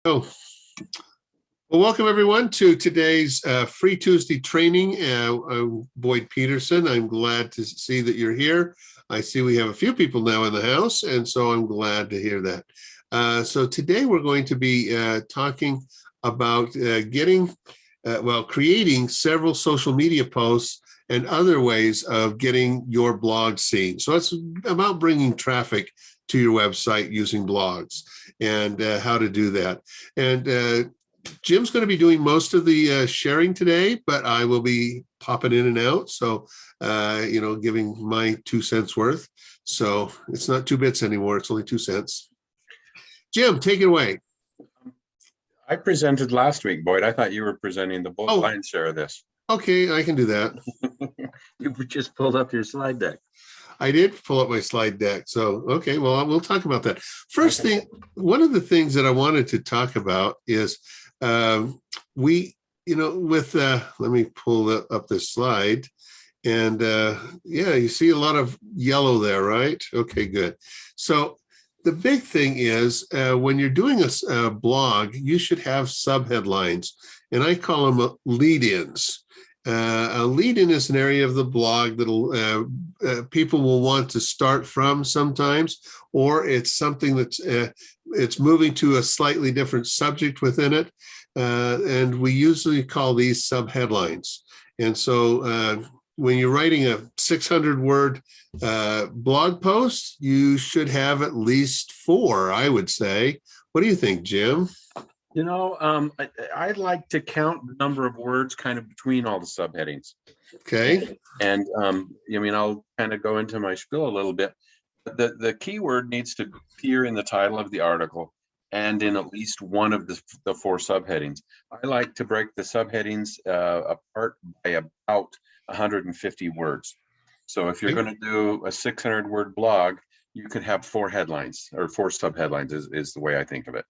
Oh, well, welcome everyone to today's Free Tuesday training. I'm Boyd Peterson. I'm glad to see that you're here. I see we have a few people now in the house, and so I'm glad to hear that. So today we're going to be talking about creating several social media posts and other ways of getting your blog seen. So it's about bringing traffic to your website using blogs and how to do that. And Jim's going to be doing most of the sharing today, but I will be popping in and out. So, giving my 2 cents worth. So it's not 2 bits anymore. It's only 2 cents. Jim, take it away. I presented last week, Boyd. I thought you were presenting the lion's share of this. Okay, I can do that. You just pulled up your slide deck. I did pull up my slide deck. So, okay, well, we'll talk about that. First thing, one of the things that I wanted to talk about is let me pull up this slide. And you see a lot of yellow there, right? Okay, good. So the big thing is when you're doing a blog, you should have subheadlines, and I call them lead-ins. A lead-in is an area of the blog that people will want to start from sometimes, or it's something that's it's moving to a slightly different subject within it, and we usually call these subheadlines. And so when you're writing a 600-word blog post, you should have at least 4, I would say. What do you think, Jim? I'd like to count the number of words kind of between all the subheadings. Okay. And I'll kind of go into my spiel a little bit. The keyword needs to appear in the title of the article and in at least one of the 4 subheadings. I like to break the subheadings apart by about 150 words. So if you're going to do a 600-word blog, you can have 4 headlines, or 4 subheadlines is the way I think of it.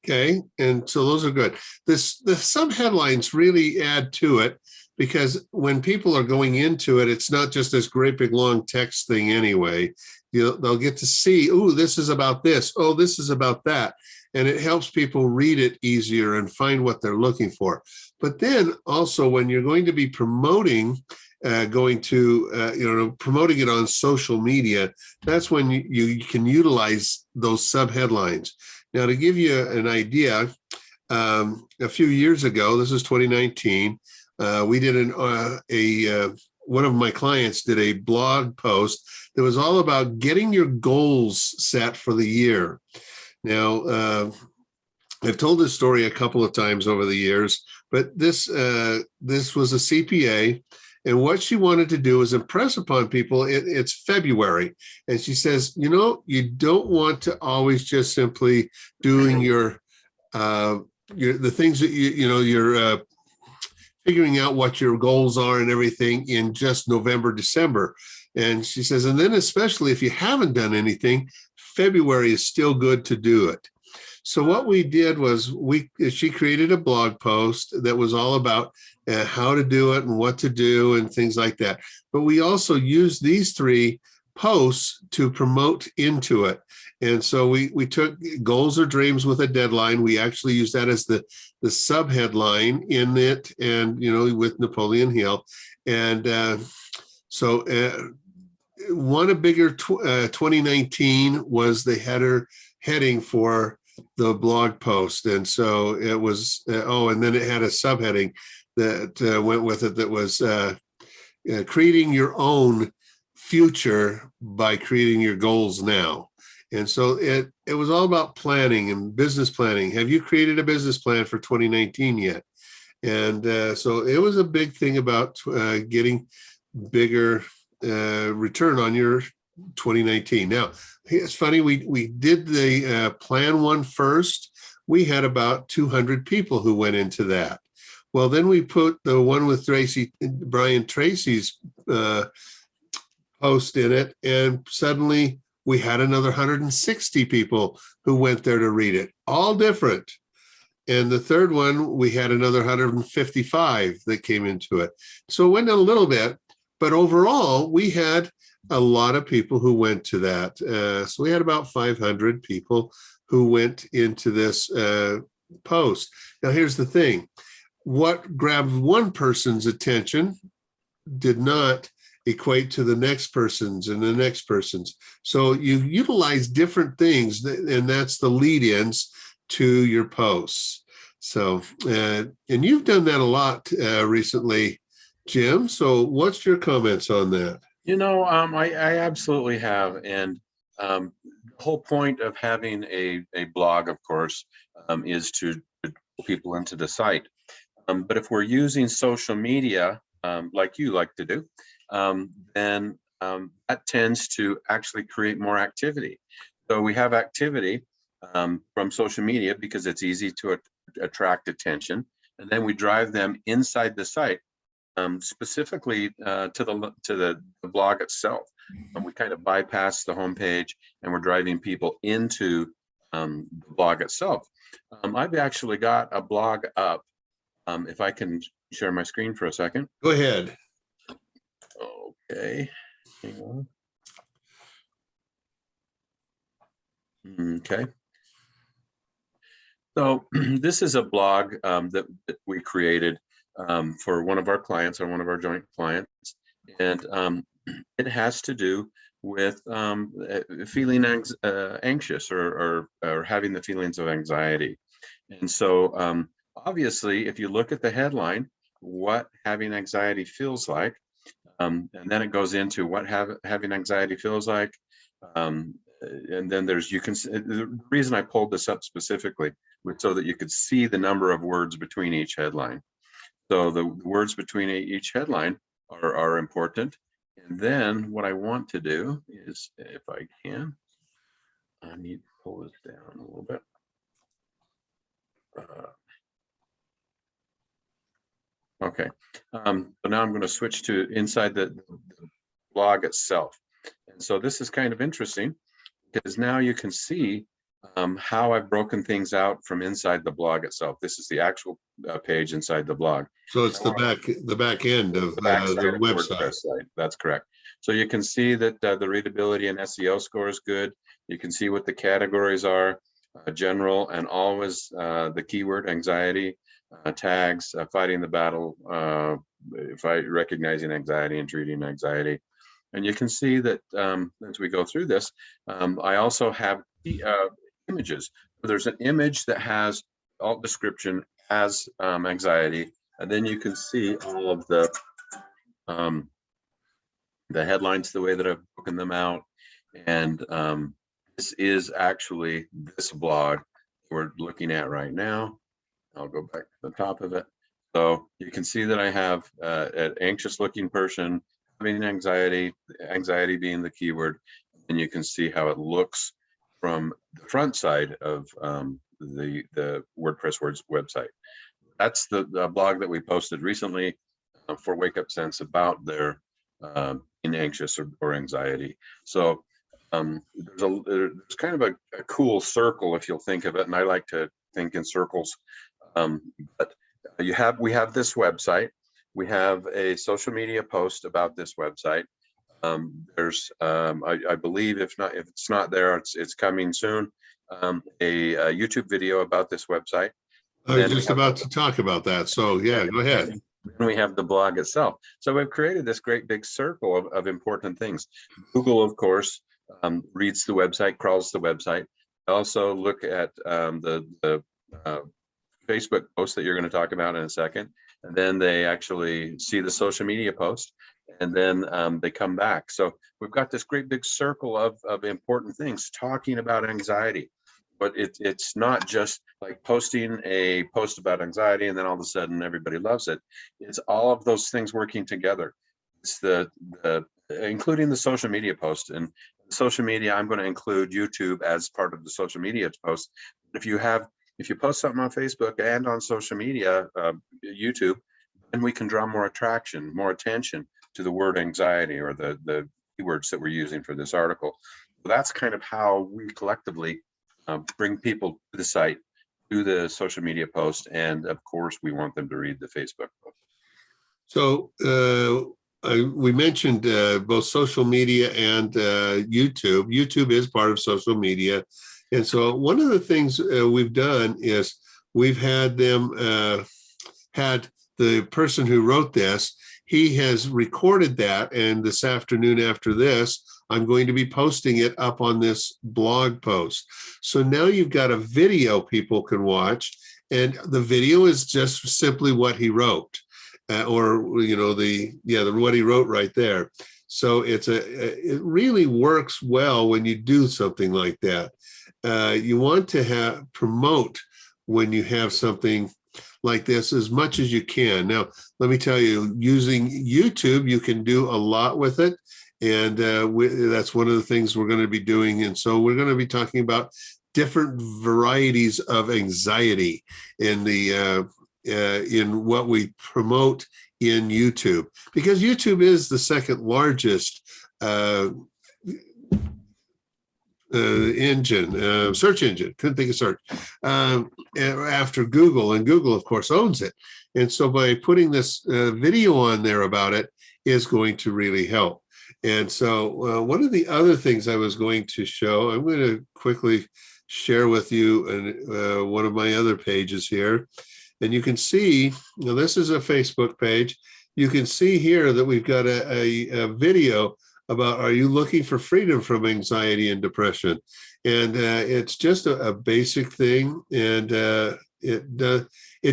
Okay, and so those are good. The subheadlines really add to it, because when people are going into it, it's not just this great big long text thing anyway. They'll get to see, oh, this is about this. Oh, this is about that. And it helps people read it easier and find what they're looking for. But then also when you're going to be promoting, promoting it on social media, that's when you can utilize those subheadlines. Now, to give you an idea, a few years ago, this is 2019, we did one of my clients did a blog post that was all about getting your goals set for the year. Now, I've told this story a couple of times over the years, but this was a CPA. And what she wanted to do is impress upon people, it's February. And she says, you don't want to always just simply doing the things that you're figuring out what your goals are and everything in just November, December. And she says, and then especially if you haven't done anything, February is still good to do it. So what we did was she created a blog post that was all about how to do it and what to do and things like that. But we also used these 3 posts to promote into it. And so we took goals or dreams with a deadline. We actually used that as the subheadline in it, and, with Napoleon Hill. And one a bigger 2019 was the heading for the blog post. And so it was, and then it had a subheading that went with it that was creating your own future by creating your goals now. And so it was all about planning and business planning. Have you created a business plan for 2019 yet? And so it was a big thing about getting bigger return on your 2019. Now, it's funny, we did the plan one first. We had about 200 people who went into that. Well, then we put the one with Brian Tracy's post in it, and suddenly we had another 160 people who went there to read it, all different. And the third one, we had another 155 that came into it. So it went down a little bit, but overall, we had a lot of people who went to that. So we had about 500 people who went into this post. Now, here's the thing. What grabbed one person's attention did not equate to the next person's and the next person's. So you utilize different things, and that's the lead-ins to your posts. So, and you've done that a lot recently, Jim. So what's your comments on that? I absolutely have. And the whole point of having a blog, of course, is to pull people into the site. But if we're using social media, like you like to do, then that tends to actually create more activity. So we have activity from social media because it's easy to attract attention, and then we drive them inside the site, specifically to the blog itself. And we kind of bypass the homepage, and we're driving people into the blog itself. I've actually got a blog up. If I can share my screen for a second. Go ahead. Okay. Hang on. Okay. So this is a blog that we created for one of our clients, or one of our joint clients, and it has to do with feeling anxious or having the feelings of anxiety. And so obviously, if you look at the headline, what having anxiety feels like, and then it goes into what having anxiety feels like, and then there's, the reason I pulled this up specifically was so that you could see the number of words between each headline. So the words between each headline are important. And then what I want to do is, if I can, I need to pull this down a little bit. Okay, so now I'm going to switch to inside the blog itself. And so this is kind of interesting because now you can see how I've broken things out from inside the blog itself. This is the actual page inside the blog. So it's the back end of the website. Site. That's correct. So you can see that the readability and SEO score is good. You can see what the categories are, general, and always the keyword anxiety, tags, fighting the battle, recognizing anxiety and treating anxiety. And you can see that as we go through this, I also have images. There's an image that has alt description as anxiety, and then you can see all of the headlines the way that I've broken them out. And this is actually this blog we're looking at right now. I'll go back to the top of it. So you can see that I have an anxious looking person having anxiety being the keyword, and you can see how it looks from the front side of the WordPress Words website. That's the blog that we posted recently for Wake Up Sense about their being anxious or anxiety. So there's kind of a cool circle, if you'll think of it, and I like to think in circles. But we have this website. We have a social media post about this website. There's I believe if it's not there, it's coming soon. A YouTube video about this website. I was just about to talk about that. So yeah, go ahead. And we have the blog itself. So we've created this great big circle of important things. Google, of course, reads the website, crawls the website. Also look at the Facebook post that you're going to talk about in a second. And then they actually see the social media post, and then they come back. So we've got this great big circle of important things talking about anxiety. But it's not just like posting a post about anxiety and then all of a sudden everybody loves it. It's all of those things working together. It's the including the social media post. And social media, I'm going to include YouTube as part of the social media post. If you post something on Facebook and on social media, YouTube, then we can draw more attention to the word anxiety or the keywords that we're using for this article. So that's kind of how we collectively bring people to the site, do the social media post, and of course, we want them to read the Facebook post. So we mentioned both social media and YouTube. YouTube is part of social media. And so one of the things we've done is we've had them, had the person who wrote this, he has recorded that. And this afternoon after this, I'm going to be posting it up on this blog post. So now you've got a video people can watch, and the video is just simply what he wrote, or, you know, what he wrote right there. So it really works well when you do something like that. You want to promote when you have something like this as much as you can. Now, let me tell you, using YouTube, you can do a lot with it. And that's one of the things we're going to be doing. And so we're going to be talking about different varieties of anxiety in in what we promote in YouTube, because YouTube is the second largest search engine, couldn't think of search, after Google, and Google of course owns it. And so by putting this video on there about it is going to really help. And so one of the other things I was going to show, I'm going to quickly share with you one of my other pages here. And you can see, now this is a Facebook page. You can see here that we've got a video about, are you looking for freedom from anxiety and depression? And it's just a basic thing. And it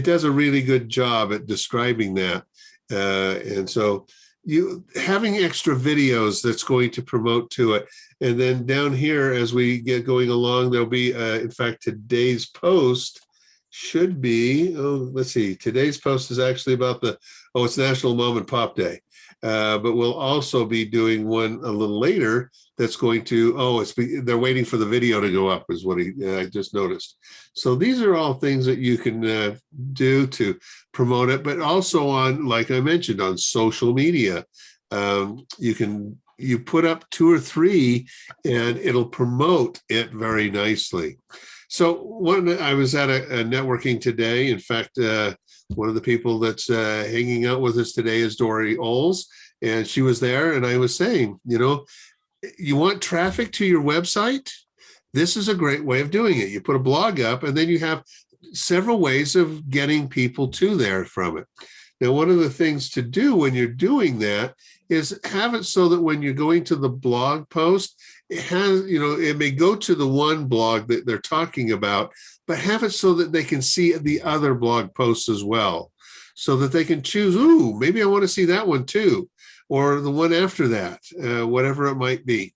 does a really good job at describing that. And so you having extra videos that's going to promote to it. And then down here, as we get going along, there'll be, in fact, today's post should be, let's see, today's post is actually about it's National Mom and Pop Day. But we'll also be doing one a little later that's going to, they're waiting for the video to go up, is what I just noticed. So these are all things that you can do to promote it, but also on, like I mentioned, on social media. You put up 2 or 3 and it'll promote it very nicely. So I was at a networking today. In fact, one of the people that's hanging out with us today is Dory Oles, and she was there. And I was saying, you want traffic to your website? This is a great way of doing it. You put a blog up, and then you have several ways of getting people to there from it. Now, one of the things to do when you're doing that is have it so that when you're going to the blog post, it has, it may go to the one blog that they're talking about, but have it so that they can see the other blog posts as well, so that they can choose, maybe I want to see that one too, or the one after that, whatever it might be.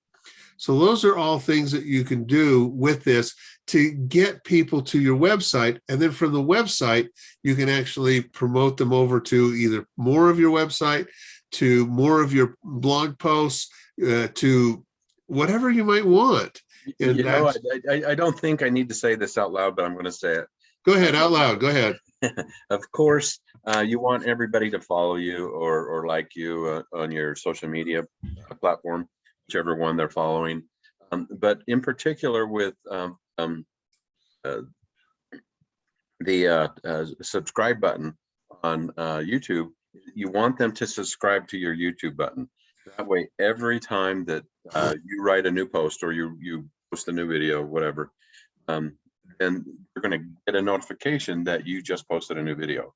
So those are all things that you can do with this to get people to your website. And then from the website, you can actually promote them over to either more of your website, to more of your blog posts, to whatever you might want. And I don't think I need to say this out loud, but I'm going to say it. Go ahead, out loud. Go ahead. Of course, you want everybody to follow you or like you on your social media platform, whichever one they're following. But in particular with the subscribe button on YouTube, you want them to subscribe to your YouTube button. That way, every time that you write a new post or you post a new video, whatever, then you're going to get a notification that you just posted a new video.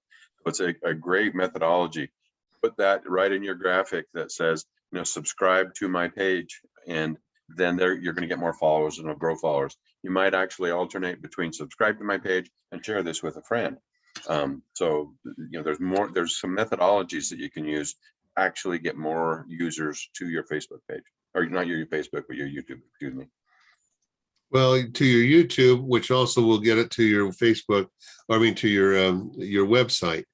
So it's a great methodology. Put that right in your graphic that says, subscribe to my page, and then you're going to get more followers and it'll grow followers. You might actually alternate between subscribe to my page and share this with a friend. So there's some methodologies that you can use to actually get more users to your Facebook page, or not your Facebook, but your YouTube, excuse me. Well, to your YouTube, which also will get it to your Facebook, to your website.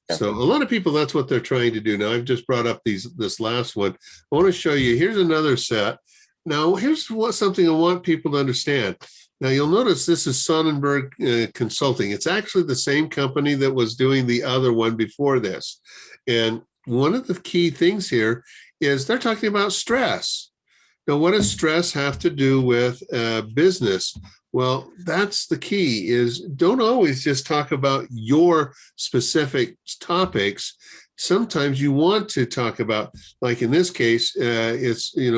Yeah. So a lot of people, that's what they're trying to do. Now, I've just brought up this last one. I want to show you, here's another set. Now, here's something I want people to understand. Now, you'll notice this is Sonnenberg Consulting. It's actually the same company that was doing the other one before this. And one of the key things here is they're talking about stress. Now, what does stress have to do with business? Well, that's the key, is don't always just talk about your specific topics. Sometimes you want to talk about, like in this case, it's, a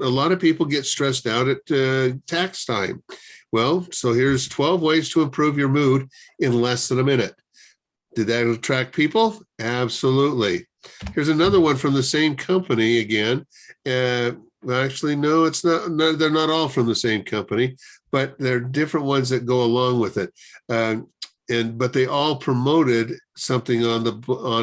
lot of people get stressed out at tax time. Well, so here's 12 ways to improve your mood in less than a minute. Did that attract people? Absolutely. Here's another one from the same company again. Actually, no, it's not. No, they're not all from the same company, but they're different ones that go along with it. But they all promoted something on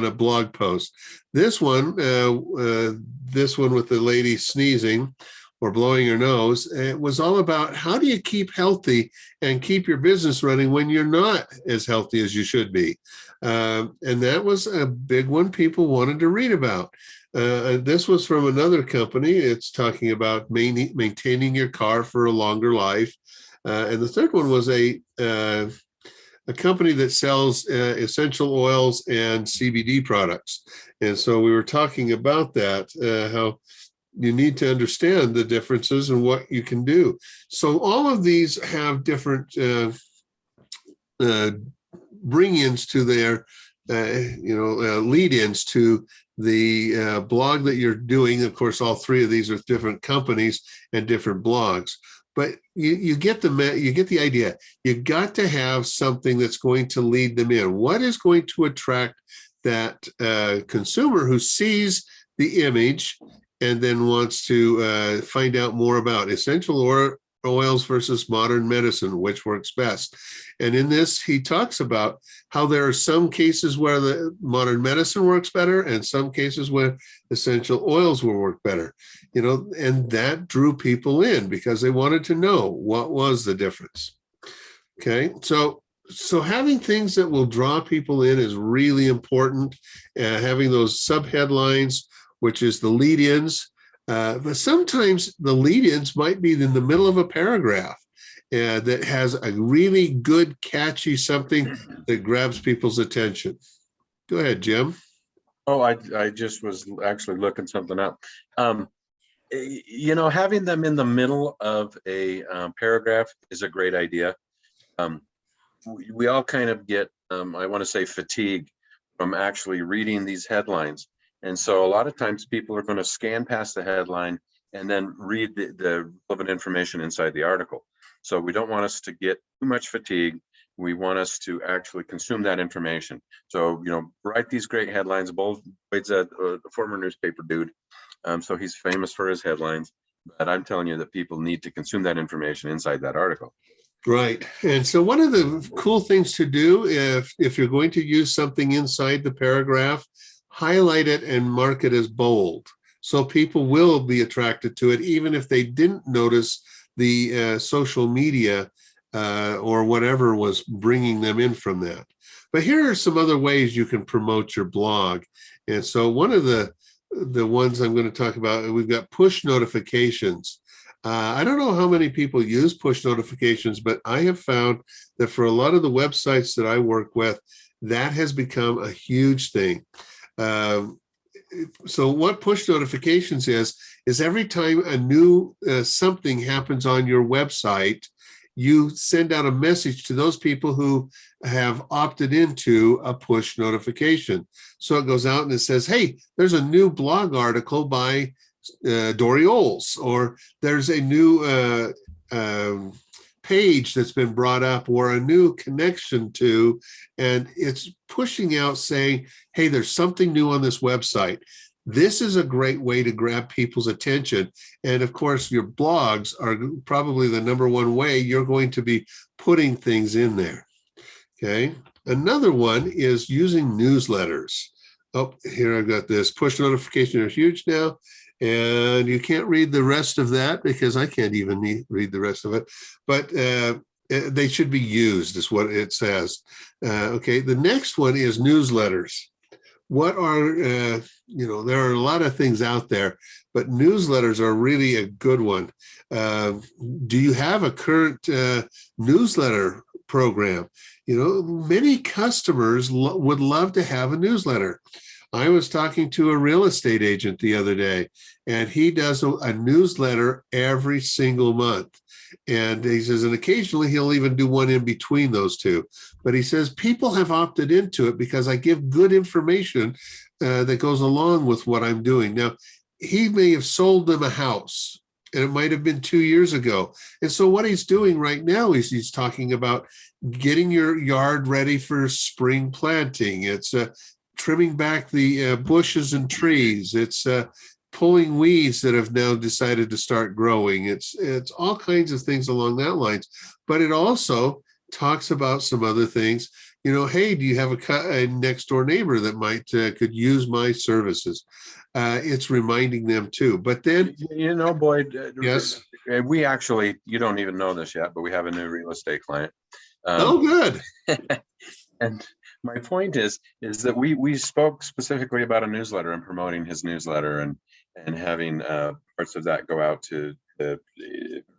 a blog post. This one with the lady sneezing or blowing her nose, it was all about how do you keep healthy and keep your business running when you're not as healthy as you should be. And that was a big one people wanted to read about. This was from another company. It's talking about maintaining your car for a longer life. And the third one was a company that sells essential oils and CBD products. And so we were talking about that, how you need to understand the differences and what you can do. So all of these have different bring-ins to their, lead-ins to the blog that you're doing. Of course, all three of these are different companies and different blogs. But you get the idea. You got to have something that's going to lead them in. What is going to attract that consumer who sees the image and then wants to find out more about essential oils versus modern medicine, which works best? And in this, he talks about how there are some cases where the modern medicine works better and some cases where essential oils will work better. And that drew people in because they wanted to know what was the difference. Okay, so having things that will draw people in is really important. Having those subheadlines, which is the lead-ins, but sometimes the lead-ins might be in the middle of a paragraph that has a really good, catchy something that grabs people's attention. Go ahead, Jim. Oh, I just was actually looking something up. Having them in the middle of a paragraph is a great idea. We all kind of get, I want to say, fatigued from actually reading these headlines. And so a lot of times people are going to scan past the headline and then read the relevant information inside the article. So we don't want us to get too much fatigue. We want us to actually consume that information. So, write these great headlines. Boyd's a former newspaper dude. So he's famous for his headlines, but I'm telling you that people need to consume that information inside that article. Right. And so one of the cool things to do, if you're going to use something inside the paragraph, highlight it and mark it as bold. So people will be attracted to it, even if they didn't notice the social media or whatever was bringing them in from that. But here are some other ways you can promote your blog. And so one of the ones I'm going to talk about, we've got push notifications. I don't know how many people use push notifications, but I have found that for a lot of the websites that I work with, that has become a huge thing. So what push notifications is every time a new something happens on your website, you send out a message to those people who have opted into a push notification. So it goes out and it says, hey, there's a new blog article by Dory Oles, or there's a new page that's been brought up or a new connection to, and it's pushing out saying, hey, there's something new on this website. This is a great way to grab people's attention. And of course, your blogs are probably the number one way you're going to be putting things in there. Okay. Another one is using newsletters. Oh, here I've got this. Push notifications are huge now. And you can't read the rest of that because I can't even read the rest of it. But they should be used, is what it says. Okay. The next one is newsletters. What are, there are a lot of things out there, but newsletters are really a good one. Do you have a current newsletter program? Many customers would love to have a newsletter. I was talking to a real estate agent the other day, and he does a newsletter every single month. And he says, and occasionally he'll even do one in between those two. But he says, people have opted into it because I give good information that goes along with what I'm doing. Now, he may have sold them a house, and it might have been 2 years ago. And so what he's doing right now is he's talking about getting your yard ready for spring planting. It's trimming back the bushes and trees. It's pulling weeds that have now decided to start growing. It's all kinds of things along that lines. But it also talks about some other things. You know, hey, do you have a next door neighbor that might could use my services? It's reminding them too. But then, You know, Boyd, yes. we actually, you don't even know this yet, but we have a new real estate client. Oh, good. And my point is that we spoke specifically about a newsletter and promoting his newsletter and having parts of that go out to the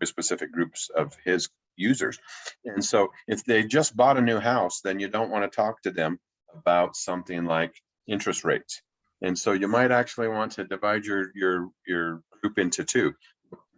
specific groups of his users. And so if they just bought a new house, then you don't want to talk to them about something like interest rates. And so you might actually want to divide your group into two.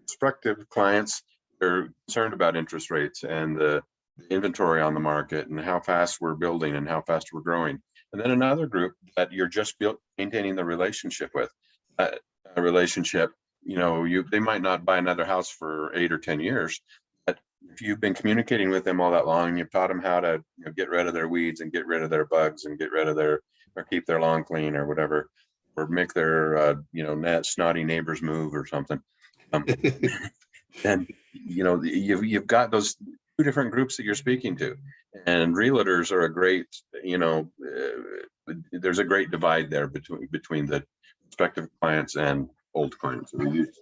Prospective clients are concerned about interest rates and the inventory on the market and how fast we're building and how fast we're growing. And then another group that you're just maintaining the relationship with. A relationship, you know, they might not buy another house for 8 or 10 years, but if you've been communicating with them all that long and you've taught them how to, you know, get rid of their weeds and get rid of their bugs and get rid of their, or keep their lawn clean or whatever, or make their you know, snotty neighbors move or something, then you know you've got those two different groups that you're speaking to, and realtors are a great, you know, there's a great divide there between the prospective clients and old clients who use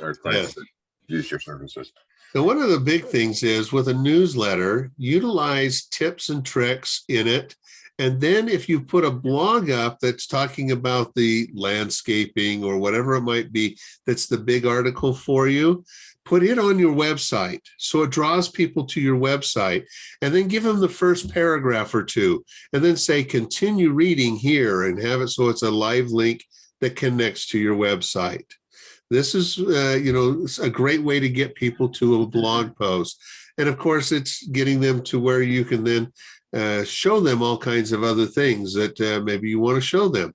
our clients that use your services. Now, one of the big things is with a newsletter, utilize tips and tricks in it. And then if you put a blog up that's talking about the landscaping or whatever it might be, that's the big article for you, put it on your website. So it draws people to your website, and then give them the first paragraph or two, and then say, continue reading here, and have it so it's a live link that connects to your website. This is, you know, a great way to get people to a blog post. And of course, it's getting them to where you can then show them all kinds of other things that maybe you want to show them,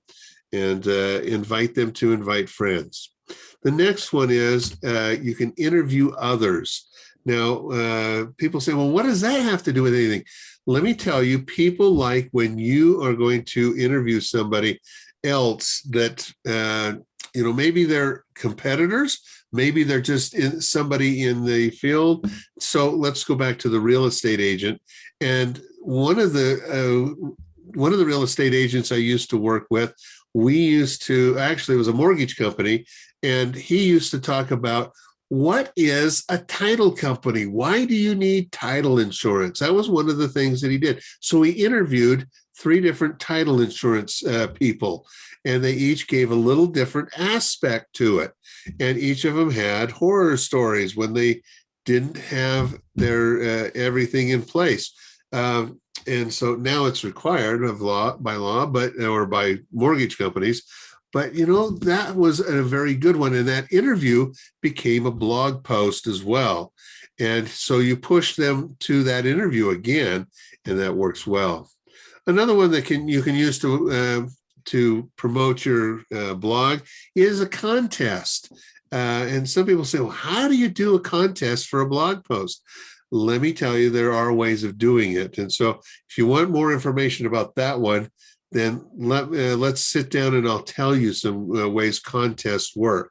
and invite them to invite friends. The next one is you can interview others. Now, people say, well, what does that have to do with anything? Let me tell you, people like when you are going to interview somebody else that, you know, maybe they're competitors, maybe they're just somebody in the field. So let's go back to the real estate agent. And one of the real estate agents I used to work with, we used to, actually it was a mortgage company, and he used to talk about, what is a title company? Why do you need title insurance? That was one of the things that he did. So he interviewed 3 different title insurance people, and they each gave a little different aspect to it. And each of them had horror stories when they didn't have their everything in place. And so now it's required by law, or by mortgage companies. But, you know, that was a very good one. And that interview became a blog post as well. And so you push them to that interview again, and that works well. Another one that you can use to promote your blog is a contest. And some people say, well, how do you do a contest for a blog post? Let me tell you, there are ways of doing it. And so if you want more information about that one, then let's sit down and I'll tell you some ways contests work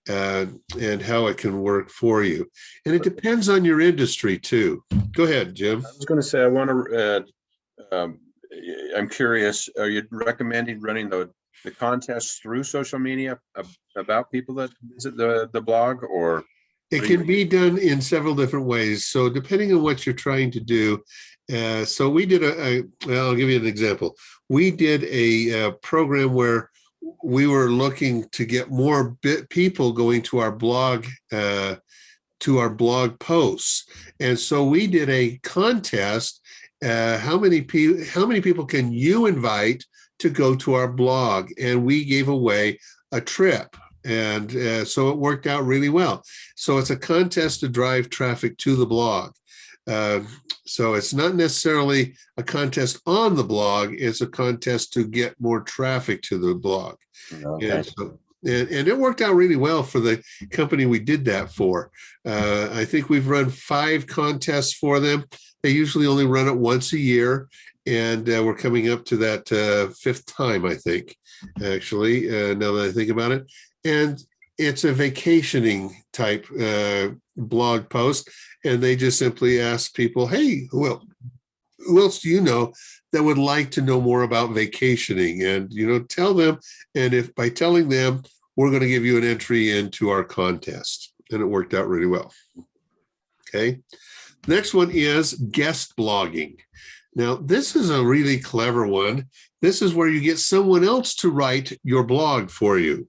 and how it can work for you. And it depends on your industry too. Go ahead, Jim. I was going to say, I want to, I'm curious, are you recommending running the contests through social media about people that visit the blog, or? It can be done in several different ways. So depending on what you're trying to do. So we did well, I'll give you an example. We did a program where we were looking to get more people going to our blog posts. And so we did a contest. How many people can you invite to go to our blog? And we gave away a trip. And so it worked out really well. So it's a contest to drive traffic to the blog. So it's not necessarily a contest on the blog. It's a contest to get more traffic to the blog. Okay. And so and it worked out really well for the company we did that for. I think we've run 5 contests for them. They usually only run it once a year, and we're coming up to that 5th time, I think, actually, now that I think about it. And it's a vacationing type blog post, and they just simply ask people, hey, who else do you know that would like to know more about vacationing? And, tell them. And if by telling them, we're going to give you an entry into our contest. And it worked out really well. Okay. Next one is guest blogging. Now, this is a really clever one. This is where you get someone else to write your blog for you.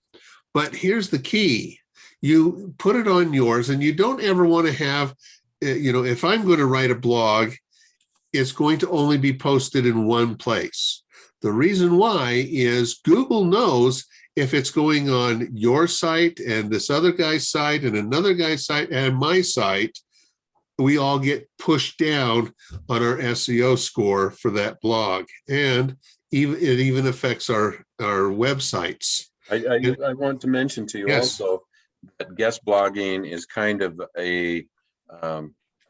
But here's the key. You put it on yours, and you don't ever want to have, if I'm going to write a blog, it's going to only be posted in one place. The reason why is Google knows if it's going on your site and this other guy's site and another guy's site and my site, we all get pushed down on our SEO score for that blog. And it even affects our websites. I want to mention to you Yes. also that guest blogging is kind of a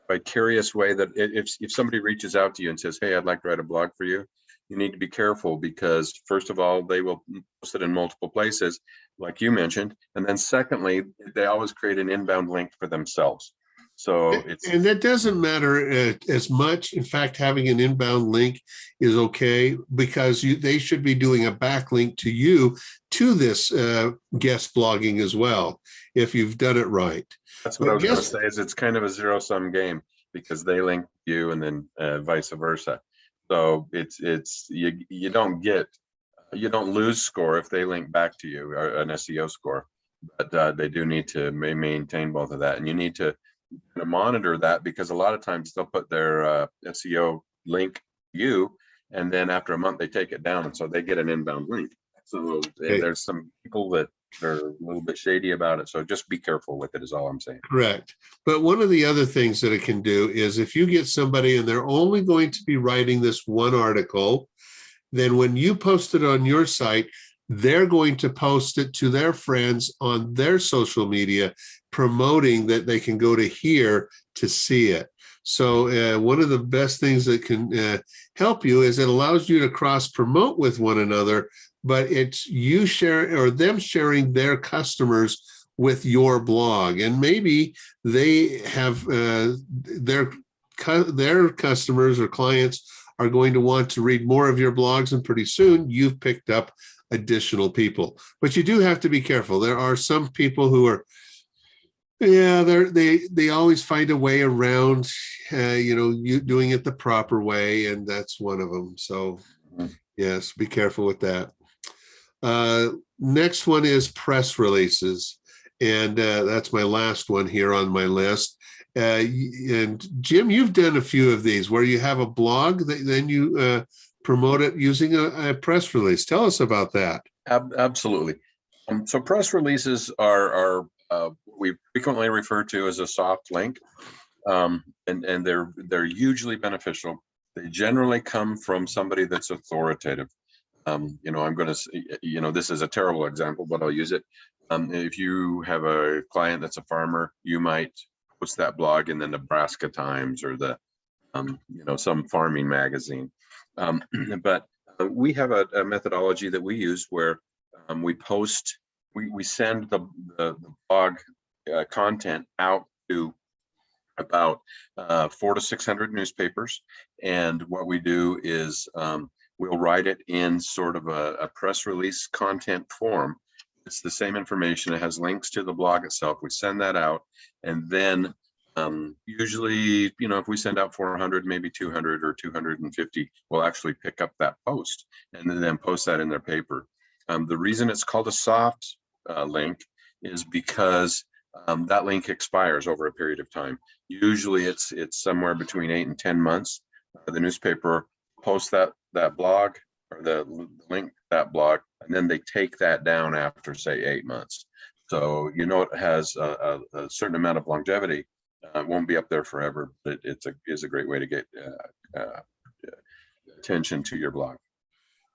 vicarious way that if somebody reaches out to you and says, hey, I'd like to write a blog for you, you need to be careful, because first of all, they will post it in multiple places, like you mentioned. And then secondly, they always create an inbound link for themselves. So and that doesn't matter as much. In fact, having an inbound link is okay, because they should be doing a backlink to you to this guest blogging as well, if you've done it right. That's what I was going to say, is it's kind of a zero-sum game, because they link you and then vice versa. So you don't lose score if they link back to you, or an SEO score, but they do need to maintain both of that, and you need to monitor that, because a lot of times they'll put their SEO link to you, and then after a month they take it down, and so they get an inbound link. So there's some people that are a little bit shady about it. So just be careful with it, is all I'm saying. Correct. But one of the other things that it can do is, if you get somebody and they're only going to be writing this one article, then when you post it on your site, they're going to post it to their friends on their social media, promoting that they can go to here to see it. So one of the best things that can help you is it allows you to cross promote with one another, but it's you share or them sharing their customers with your blog. And maybe they have their customers or clients are going to want to read more of your blogs, and pretty soon you've picked up additional people. But you do have to be careful. There are some people who are, they always find a way around, you doing it the proper way, and that's one of them. So yes, be careful with that. Next one is press releases, and that's my last one here on my list. And Jim, you've done a few of these where you have a blog that then you promote it using a press release. Tell us about that. Absolutely. So press releases are we frequently refer to as a soft link, and they're hugely beneficial. They generally come from somebody that's authoritative. I'm going to say, this is a terrible example, but I'll use it. If you have a client that's a farmer, you might post that blog in the Nebraska Times or the, some farming magazine. But we have a methodology that we use where we send the blog content out to about 400 to 600 newspapers. And what we do is we'll write it in sort of a press release content form. It's the same information. It has links to the blog itself. We send that out, and then usually, if we send out 400, maybe 200 or 250, we'll actually pick up that post and then post that in their paper. The reason it's called a soft link is because that link expires over a period of time. Usually it's somewhere between 8 and 10 months. The newspaper posts that blog or the link to that blog, and then they take that down after, say, 8 months. So it has a certain amount of longevity. It won't be up there forever, but it is a great way to get attention to your blog.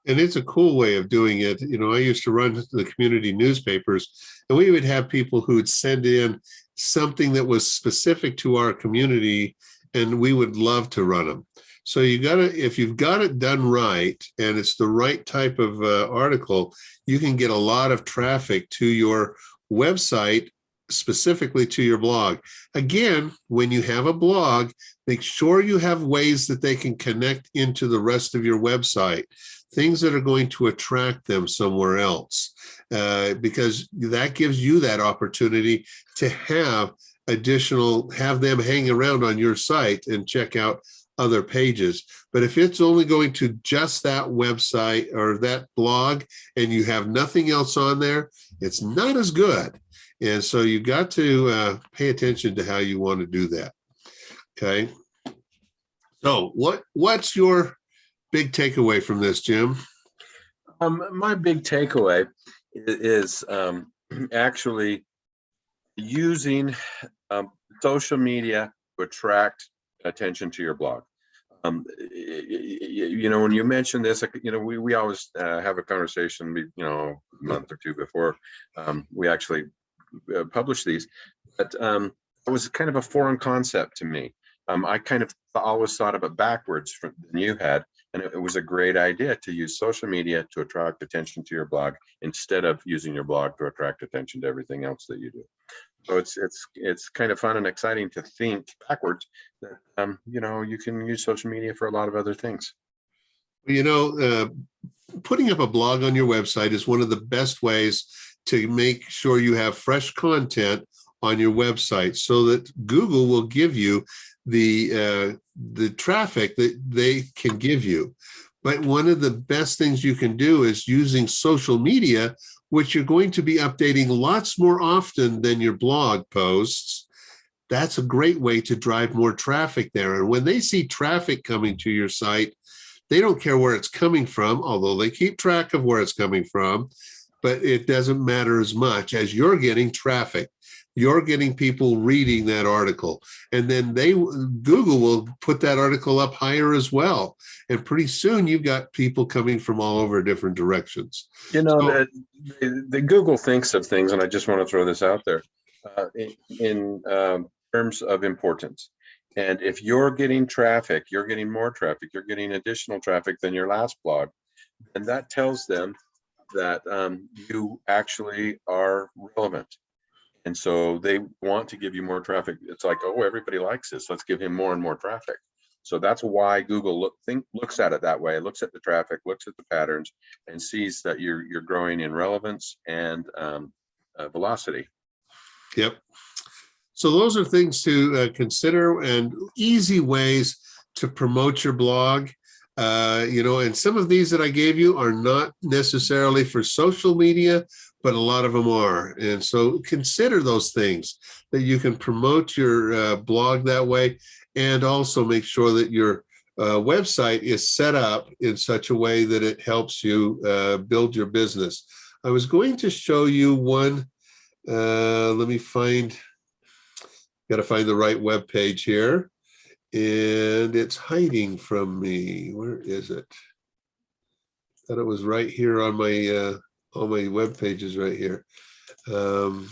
And it's a cool way of doing it. You know, I used to run the community newspapers, and we would have people who would send in something that was specific to our community, and we would love to run them. So you got to, if you've got it done right, and it's the right type of article, you can get a lot of traffic to your website, specifically to your blog. Again, when you have a blog, make sure you have ways that they can connect into the rest of your website, things that are going to attract them somewhere else, because that gives you that opportunity to have them hang around on your site and check out other pages. But if it's only going to just that website or that blog and you have nothing else on there, it's not as good. And so you got to pay attention to how you want to do that. Okay. So what's your big takeaway from this, Jim? My big takeaway is actually using social media to attract attention to your blog. You know, when you mention this, you know, we always have a conversation, you know, a month or two before we actually publish these, but it was kind of a foreign concept to me. I kind of always thought of it backwards than you had, and it was a great idea to use social media to attract attention to your blog instead of using your blog to attract attention to everything else that you do. So it's kind of fun and exciting to think backwards that you know, you can use social media for a lot of other things. You know, putting up a blog on your website is one of the best ways to make sure you have fresh content on your website, so that Google will give you the traffic that they can give you. But one of the best things you can do is using social media, which you're going to be updating lots more often than your blog posts. That's a great way to drive more traffic there. And when they see traffic coming to your site, they don't care where it's coming from, although they keep track of where it's coming from, but it doesn't matter as much as you're getting traffic. You're getting people reading that article, and then Google will put that article up higher as well. And pretty soon you've got people coming from all over different directions. You know, so, the Google thinks of things, and I just want to throw this out there in terms of importance. And if you're getting traffic, you're getting more traffic, you're getting additional traffic than your last blog, and that tells them that you actually are relevant. And so they want to give you more traffic. It's like, oh, everybody likes this, let's give him more and more traffic. So that's why Google looks at it that way. It looks at the traffic, looks at the patterns, and sees that you're growing in relevance and velocity. Yep. So those are things to consider, and easy ways to promote your blog. You know, and some of these that I gave you are not necessarily for social media, but a lot of them are. And so consider those things, that you can promote your blog that way, and also make sure that your website is set up in such a way that it helps you build your business. I was going to show you one. Let me got to find the right web page here. And it's hiding from me. Where is it? Thought it was right here on my all my web pages right here. Oh,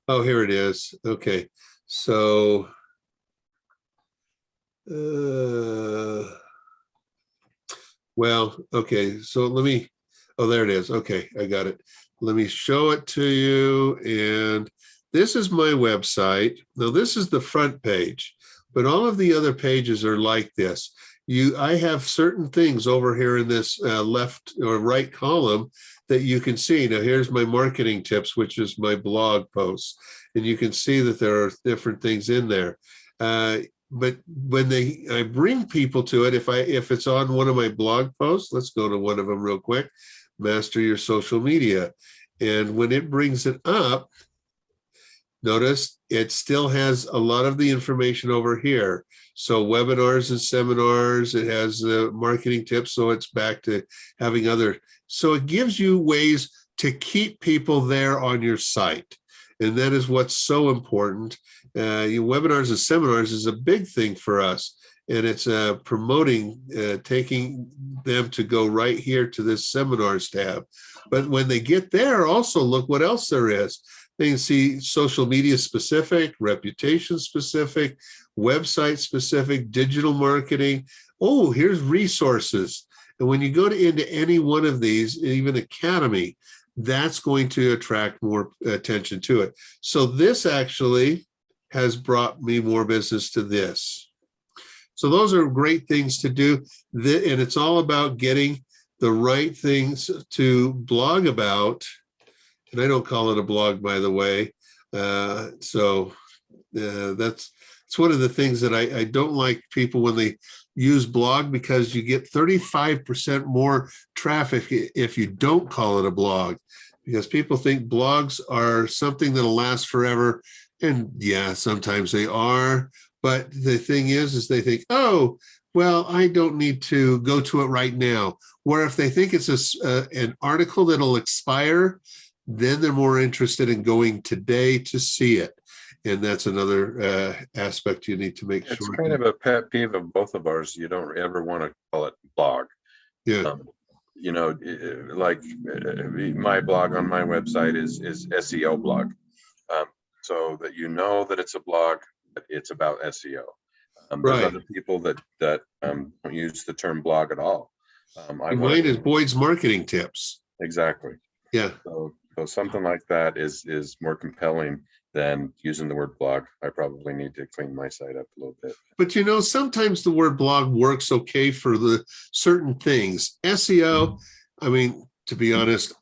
here it is. Okay, so well, okay. So let me. Oh, there it is. Okay, I got it. Let me show it to you. And this is my website. Now, this is the front page, but all of the other pages are like this. I have certain things over here in this left or right column that you can see. Now, here's my marketing tips, which is my blog posts. And you can see that there are different things in there. But when I bring people to it, if it's on one of my blog posts, let's go to one of them real quick, Master Your Social Media. And when it brings it up, notice it still has a lot of the information over here. So webinars and seminars, it has marketing tips. So it's back to having so it gives you ways to keep people there on your site. And that is what's so important. Webinars and seminars is a big thing for us. and it's promoting, taking them to go right here to this seminars tab. But when they get there, also look what else there is. They can see social media specific, reputation specific, website specific, digital marketing. Oh, here's resources. And when you go into any one of these, even Academy, that's going to attract more attention to it. So this actually has brought me more business to this. So those are great things to do. And it's all about getting the right things to blog about. And I don't call it a blog, by the way. That's one of the things that I don't like people when they use blog, because you get 35% more traffic if you don't call it a blog, because people think blogs are something that'll last forever. And yeah, sometimes they are. But the thing is they think, oh, well, I don't need to go to it right now. Where if they think it's an article that'll expire, then they're more interested in going today to see it. And that's another aspect you need to make sure. It's kind of a pet peeve of both of ours. You don't ever want to call it blog. Yeah. You know, like my blog on my website is SEO blog. So that you know that it's a blog, but it's about SEO. There's Right. other people that don't use the term blog at all. Mine is Boyd's Marketing Tips. Exactly. Yeah. So something like that is more compelling than using the word blog. I probably need to clean my site up a little bit. But you know, sometimes the word blog works okay for the certain things. SEO, I mean, to be honest,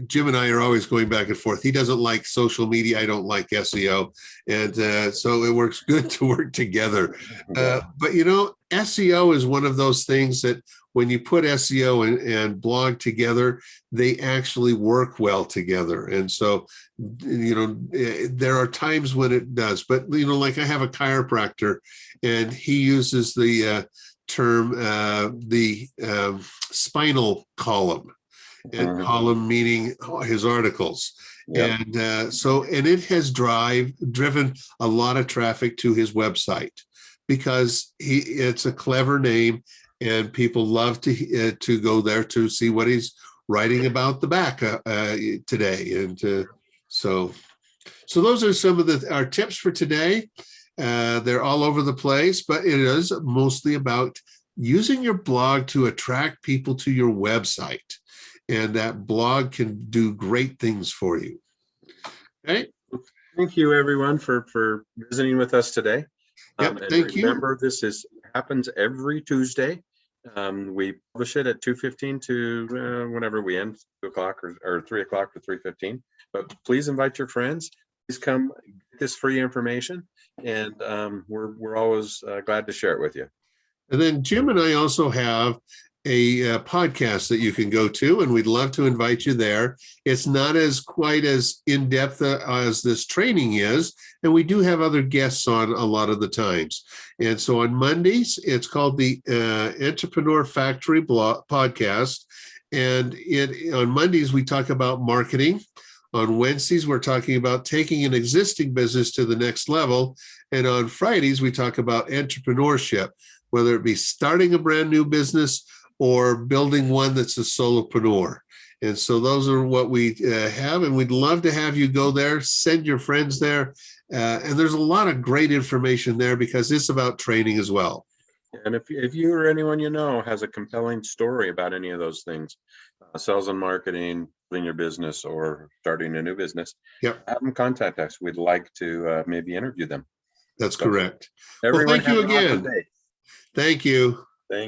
Jim and I are always going back and forth. He doesn't like social media. I don't like SEO. And so it works good to work together. But you know, SEO is one of those things that when you put SEO and blog together, they actually work well together. And so, you know, there are times when it does, but, you know, like I have a chiropractor and he uses the term, the spinal column, and column meaning his articles. Yep. And and it has driven a lot of traffic to his website because it's a clever name. And people love to go there to see what he's writing about the back today. And so those are some of our tips for today. They're all over the place, but it is mostly about using your blog to attract people to your website. And that blog can do great things for you. Okay. Thank you, everyone, for visiting with us today. Yep, thank you. Remember, this happens every Tuesday. We publish it at 2:15 to whenever we end, 2 o'clock or 3 o'clock to 3:15. But please invite your friends. Please come get this free information, and we're always glad to share it with you. And then Jim and I also have a podcast that you can go to, and we'd love to invite you there. It's not quite as in-depth as this training is, and we do have other guests on a lot of the times. And so on Mondays, it's called the Entrepreneur Factory Podcast. And on Mondays, we talk about marketing. On Wednesdays, we're talking about taking an existing business to the next level. And on Fridays, we talk about entrepreneurship, whether it be starting a brand new business or building one that's a solopreneur. And so those are what we have, and we'd love to have you go there, send your friends there. And there's a lot of great information there because it's about training as well. And if you or anyone you know has a compelling story about any of those things, sales and marketing, building your business, or starting a new business, have them contact us. We'd like to maybe interview them. That's correct. Well, thank you again. Thank you.